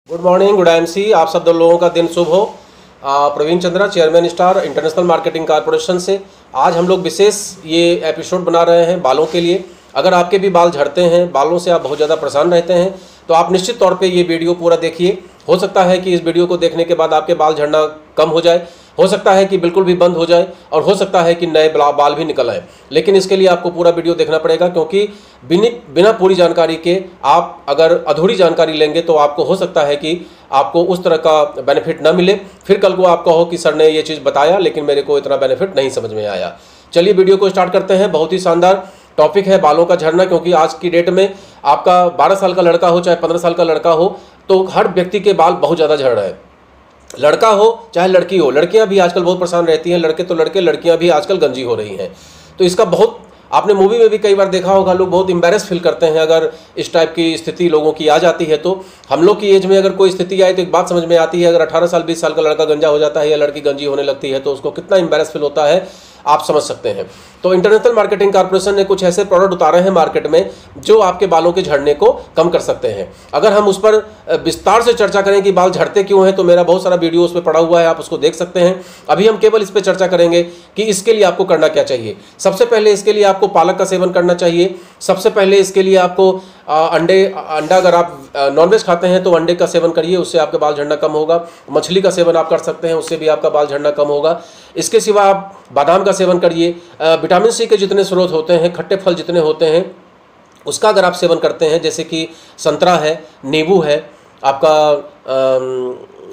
Good morning, good MC. आप सब लोगों का दिन शुभ हो। Praveen Chandra, chairman Star International Marketing Corporation से आज हम लोग विशेष ये एपिसोड बना रहे हैं बालों के लिए। अगर आपके भी बाल झड़ते हैं, बालों से आप बहुत ज़्यादा परेशान रहते हैं, तो आप निश्चित तौर पे ये वीडियो पूरा देखिए। हो सकता है कि इस वीडियो को देखने के बाद आपके बाल झड़ना कम हो जाए, हो सकता है कि बिल्कुल भी बंद हो जाए, और हो सकता है कि नए बाल भी निकल आए। लेकिन इसके लिए आपको पूरा वीडियो देखना पड़ेगा, क्योंकि बिना पूरी जानकारी के आप अगर अधूरी जानकारी लेंगे तो आपको हो सकता है कि आपको उस तरह का बेनिफिट ना मिले। फिर कल को आप कहो कि सर ने ये चीज़ बताया लेकिन मेरे को इतना बेनिफिट नहीं समझ में आया। चलिए वीडियो को स्टार्ट करते हैं। बहुत ही शानदार टॉपिक है बालों का झड़ना, क्योंकि आज की डेट में आपका 12 साल का लड़का हो चाहे 15 साल का लड़का हो, तो हर व्यक्ति के बाल बहुत ज़्यादा झड़ रहे हैं। लड़का हो चाहे लड़की हो, लड़कियां भी आजकल बहुत परेशान रहती हैं। लड़के तो लड़के, लड़कियां भी आजकल गंजी हो रही हैं। तो इसका बहुत आपने मूवी में भी कई बार देखा होगा, लोग बहुत एम्बेरस फील करते हैं अगर इस टाइप की स्थिति लोगों की आ जाती है। तो हम लोग की एज में अगर कोई स्थिति आए तो एक बात समझ में आती है, अगर 18 साल 20 साल का लड़का गंजा हो जाता है या लड़की गंजी होने लगती है तो उसको कितना एम्बेरस फील होता है, आप समझ सकते हैं। तो इंटरनेशनल मार्केटिंग कॉर्पोरेशन ने कुछ ऐसे प्रोडक्ट उतारे हैं मार्केट में जो आपके बालों के झड़ने को कम कर सकते हैं। अगर हम उस पर विस्तार से चर्चा करें कि बाल झड़ते क्यों हैं, तो मेरा बहुत सारा वीडियो उस पर पड़ा हुआ है, आप उसको देख सकते हैं। अभी हम केवल इस पर चर्चा करेंगे कि इसके लिए आपको करना क्या चाहिए। सबसे पहले इसके लिए आपको पालक का सेवन करना चाहिए। सबसे पहले इसके लिए आपको अंडा, अगर आप नॉनवेज खाते हैं तो अंडे का सेवन करिए, उससे आपके बाल झड़ना कम होगा। मछली का सेवन आप कर सकते हैं, उससे भी आपका बाल झड़ना कम होगा। इसके सिवा आप बादाम का सेवन करिए। विटामिन सी के जितने स्रोत होते हैं, खट्टे फल जितने होते हैं, उसका अगर आप सेवन करते हैं, जैसे कि संतरा है, नींबू है, आपका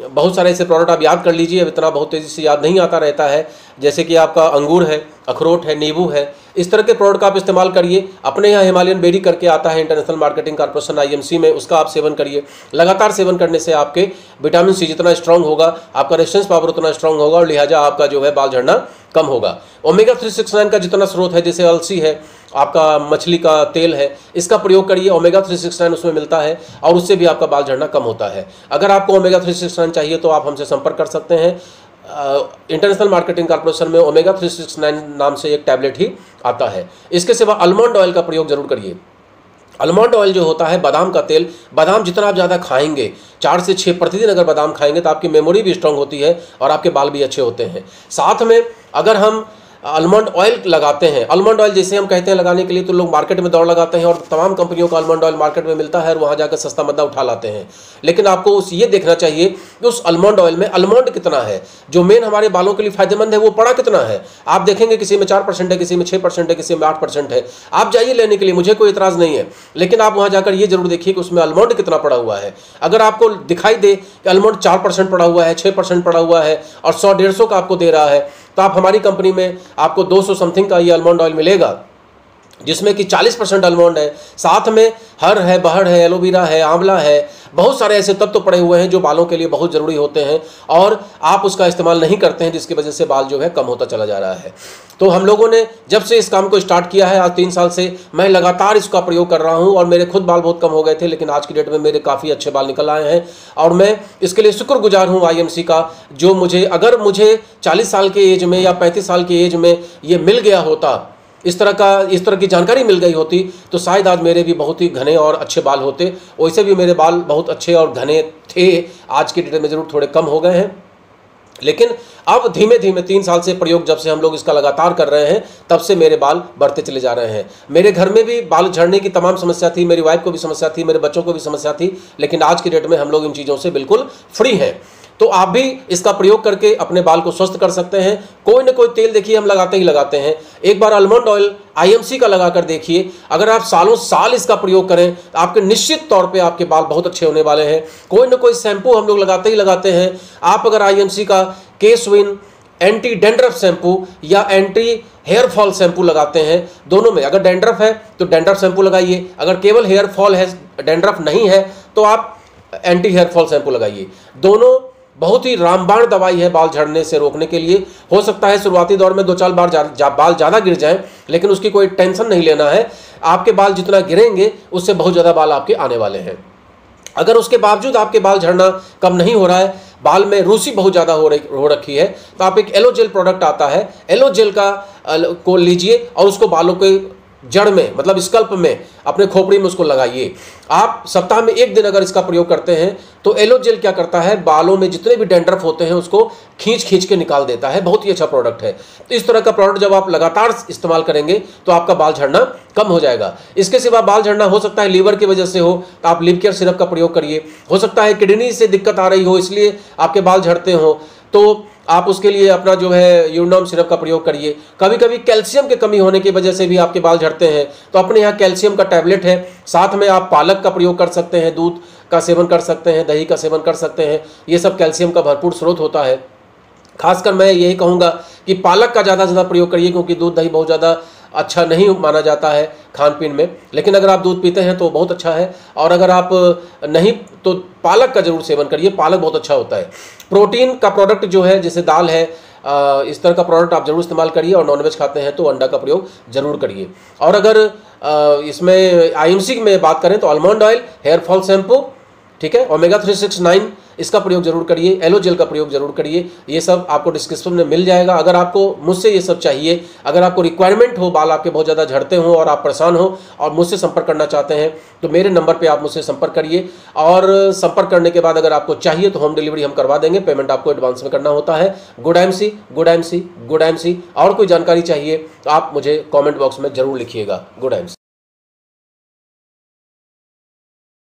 बहुत सारे ऐसे प्रोडक्ट आप याद कर लीजिए। अब इतना बहुत तेज़ी से याद नहीं आता रहता है, जैसे कि आपका अंगूर है, अखरोट है, नींबू है, इस तरह के प्रोडक्ट का आप इस्तेमाल करिए। अपने यहाँ हिमालयन बेरी करके आता है इंटरनेशनल मार्केटिंग कॉर्पोरेशन IMC में, उसका आप सेवन करिए। लगातार सेवन करने से आपके विटामिन सी जितना स्ट्रांग होगा, आपका रेजिस्टेंस पावर उतना स्ट्रांग होगा, और लिहाजा आपका जो है बाल झड़ना कम होगा। ओमेगा 369 का जितना स्रोत है, जैसे अलसी है, आपका मछली का तेल है, इसका प्रयोग करिए। ओमेगा 369 उसमें मिलता है और उससे भी आपका बाल झड़ना कम होता है। अगर आपको ओमेगा 369 चाहिए तो आप हमसे संपर्क कर सकते हैं। इंटरनेशनल मार्केटिंग कॉर्पोरेशन में ओमेगा 369 नाम से एक टैबलेट ही आता है। इसके सिवा आलमंड ऑयल का प्रयोग जरूर करिए। आलमंड ऑयल जो होता है, बादाम का तेल, बादाम जितना आप ज़्यादा खाएंगे, 4 से 6 प्रतिदिन अगर बादाम खाएंगे तो आपकी मेमोरी भी स्ट्रांग होती है और आपके बाल भी अच्छे होते हैं। साथ में अगर हम आलमंड ऑयल लगाते हैं, आलमंड ऑयल जैसे हम कहते हैं लगाने के लिए, तो लोग मार्केट में दौड़ लगाते हैं और तमाम कंपनियों का आलमंड ऑयल मार्केट में मिलता है और वहाँ जाकर सस्ता मद्दा उठा लाते हैं। लेकिन आपको ये देखना चाहिए कि उस आलमंड ऑयल में आलमंड कितना है, जो मेन हमारे बालों के लिए फायदेमंद है, वो पड़ा कितना है। आप देखेंगे किसी में 4% है, किसी में 6% है, किसी में 8% है। आप जाइए लेने के लिए, मुझे कोई इतराज़ नहीं है, लेकिन आप वहाँ जाकर ये जरूर देखिए कि उसमें आलमंड कितना पड़ा हुआ है। अगर आपको दिखाई दे कि आलमंड 4% पड़ा हुआ है, 6% पड़ा हुआ है और 100-150 का आपको दे रहा है, तो आप हमारी कंपनी में आपको 200 समथिंग का ये आलमंड ऑयल मिलेगा, जिसमें कि 40% आलमंड है, साथ में हर है, बहड़ है, एलोवेरा है, आंवला है, बहुत सारे ऐसे तत्व पड़े हुए हैं जो बालों के लिए बहुत ज़रूरी होते हैं और आप उसका इस्तेमाल नहीं करते हैं, जिसकी वजह से बाल जो है कम होता चला जा रहा है। तो हम लोगों ने जब से इस काम को स्टार्ट किया है, आज 3 साल से मैं लगातार इसका प्रयोग कर रहा हूं और मेरे खुद बाल बहुत कम हो गए थे, लेकिन आज की डेट में मेरे काफ़ी अच्छे बाल निकल आए हैं और मैं इसके लिए शुक्रगुजार हूं IMC का, जो अगर मुझे 40 साल के एज में या 35 साल की एज में ये मिल गया होता, इस तरह की जानकारी मिल गई होती, तो शायद आज मेरे भी बहुत ही घने और अच्छे बाल होते। वैसे भी मेरे बाल बहुत अच्छे और घने थे, आज की डेट में ज़रूर थोड़े कम हो गए हैं, लेकिन अब धीमे धीमे 3 साल से प्रयोग जब से हम लोग इसका लगातार कर रहे हैं, तब से मेरे बाल बढ़ते चले जा रहे हैं। मेरे घर में भी बाल झड़ने की तमाम समस्या थी, मेरी वाइफ को भी समस्या थी, मेरे बच्चों को भी समस्या थी, लेकिन आज की डेट में हम लोग इन चीज़ों से बिल्कुल फ्री हैं। तो आप भी इसका प्रयोग करके अपने बाल को स्वस्थ कर सकते हैं। कोई ना कोई तेल देखिए हम लगाते ही लगाते हैं। एक बार आलमंड ऑयल IMC का लगाकर देखिए, अगर आप सालों साल इसका प्रयोग करें तो आपके निश्चित तौर पे आपके बाल बहुत अच्छे होने वाले हैं। कोई ना कोई शैम्पू हम लोग लगाते ही लगाते हैं। आप अगर IMC का केसविन एंटी डेंड्रफ शैम्पू या एंटी हेयर फॉल शैम्पू लगाते हैं, दोनों में अगर डेंड्रफ है तो डेंड्रफ शैम्पू लगाइए, अगर केवल हेयर फॉल है, डेंड्रफ नहीं है, तो आप एंटी हेयर फॉल शैम्पू लगाइए। दोनों बहुत ही रामबाण दवाई है बाल झड़ने से रोकने के लिए। हो सकता है शुरुआती दौर में 2-4 बार बाल ज़्यादा गिर जाएं, लेकिन उसकी कोई टेंशन नहीं लेना है। आपके बाल जितना गिरेंगे उससे बहुत ज़्यादा बाल आपके आने वाले हैं। अगर उसके बावजूद आपके बाल झड़ना कम नहीं हो रहा है, बाल में रूसी बहुत ज़्यादा हो रखी है, तो आप एक एलो जेल प्रोडक्ट आता है, एलो जेल को लीजिए और उसको बालों के जड़ में, मतलब स्कल्प में, अपने खोपड़ी में उसको लगाइए। आप सप्ताह में 1 दिन अगर इसका प्रयोग करते हैं तो एलो जेल क्या करता है, बालों में जितने भी डैंड्रफ होते हैं उसको खींच खींच के निकाल देता है। बहुत ही अच्छा प्रोडक्ट है। तो इस तरह का प्रोडक्ट जब आप लगातार इस्तेमाल करेंगे तो आपका बाल झड़ना कम हो जाएगा। इसके सिवा बाल झड़ना हो सकता है लीवर की वजह से हो, तो आप लिव केयर सिरप का प्रयोग करिए। हो सकता है किडनी से दिक्कत आ रही हो इसलिए आपके बाल झड़ते हो, तो आप उसके लिए अपना जो है यूरिनॉम सिरप का प्रयोग करिए। कभी कभी कैल्शियम की कमी होने की वजह से भी आपके बाल झड़ते हैं, तो अपने यहाँ कैल्शियम का टैबलेट है। साथ में आप पालक का प्रयोग कर सकते हैं, दूध का सेवन कर सकते हैं, दही का सेवन कर सकते हैं। ये सब कैल्शियम का भरपूर स्रोत होता है। खासकर मैं यही कहूँगा कि पालक का ज़्यादा से ज़्यादा प्रयोग करिए, क्योंकि दूध दही बहुत ज़्यादा अच्छा नहीं माना जाता है खान पीन में, लेकिन अगर आप दूध पीते हैं तो बहुत अच्छा है। और अगर आप नहीं तो पालक का जरूर सेवन करिए, पालक बहुत अच्छा होता है। प्रोटीन का प्रोडक्ट जो है, जैसे दाल है, इस तरह का प्रोडक्ट आप जरूर इस्तेमाल करिए। और नॉनवेज खाते हैं तो अंडा का प्रयोग जरूर करिए। और अगर इसमें आईएमसी में बात करें तो almond oil, hair fall shampoo, ठीक है, ओमेगा 369 इसका प्रयोग जरूर करिए, एलो जेल का प्रयोग जरूर करिए। ये सब आपको डिस्क्रिप्शन में मिल जाएगा। अगर आपको मुझसे ये सब चाहिए, अगर आपको रिक्वायरमेंट हो, बाल आपके बहुत ज़्यादा झड़ते हो और आप परेशान हो और मुझसे संपर्क करना चाहते हैं, तो मेरे नंबर पे आप मुझसे संपर्क करिए। और संपर्क करने के बाद अगर आपको चाहिए तो होम डिलीवरी हम करवा देंगे। पेमेंट आपको एडवांस में करना होता है। Good MC, good MC, good MC. और कोई जानकारी चाहिए तो आप मुझे कॉमेंट बॉक्स में जरूर लिखिएगा। Good MC.